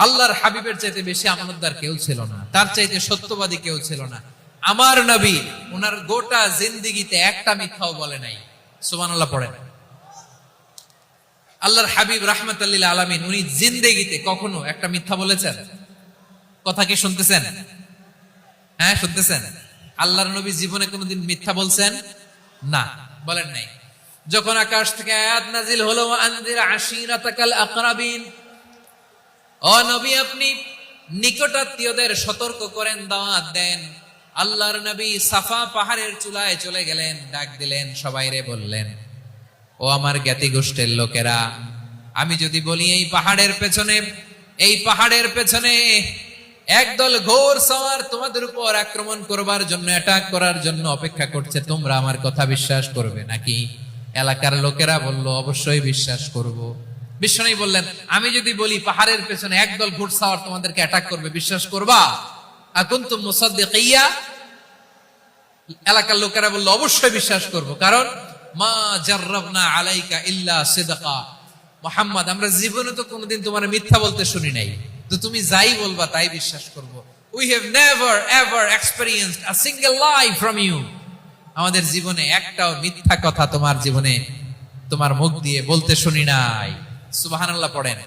আল্লাহর হাবিবের চাইতে বেশি আমানতদার কেউ ছিল না, তার চাইতে সত্যবাদী কেউ ছিল না। আমার নবী ওনার গোটা জিন্দেগিতে একটা মিথ্যাও বলে নাই। সুবহানাল্লাহ পড়েন। আল্লাহর হাবিব রাহমাতুল লিল আলামিন উনি জিন্দেগিতে কখনো একটা মিথ্যা বলেছেন? কথা কি শুনতেছেন? হ্যাঁ শুনতেছেন? আল্লাহর নবী জীবনে কোনোদিন মিথ্যা বলছেন? না, বলেন নাই। যখন আকাশ থেকে আয়াত নাজিল হলো আনজির আশিরাতাকাল আকরাবিন, ও নবী আপনি নিকটাত্মীয়দের সতর্ক করেন, দাওয়াত দেন। আল্লাহর নবী সাফা পাহাড়ের চূড়ায় চলে গেলেন, ডাক দিলেন, সবাইরে বললেন, ও আমার জ্ঞাতি গোষ্ঠীর লোকেরা, আমি যদি বলি এই পাহাড়ের পেছনে একদল ঘোর সওয়ার তোমাদের উপর আক্রমণ করবার জন্য, অ্যাটাক করার জন্য অপেক্ষা করছে, তোমরা আমার কথা বিশ্বাস করবে নাকি? এলাকার লোকেরা বলল, অবশ্যই বিশ্বাস করব। বিশ্বনবী বললেন, আমি যদি বলি পাহাড়ের পেছনে একদল ঘোড়সাওয়ার তোমাদেরকে অ্যাটাক করবে, বিশ্বাস করবা? আকুনতুম মুসাদ্দিকিয়া? এলাকার লোকেরা বলল, অবশ্যই বিশ্বাস করব, কারণ মা জাররাবনা আলাইকা ইল্লা সিদকা। মুহাম্মদ, আমরা জীবনে তো কোনোদিন তোমার মিথ্যা বলতে শুনি নাই, তো তুমি যাই বলবা তাই বিশ্বাস করব। We have never ever experienced a single lie from you. আমাদের জীবনে একটাও মিথ্যা কথা তোমার জীবনে তোমার মুখ দিয়ে বলতে শুনি নাই। সুবহানাল্লাহ পড়েন।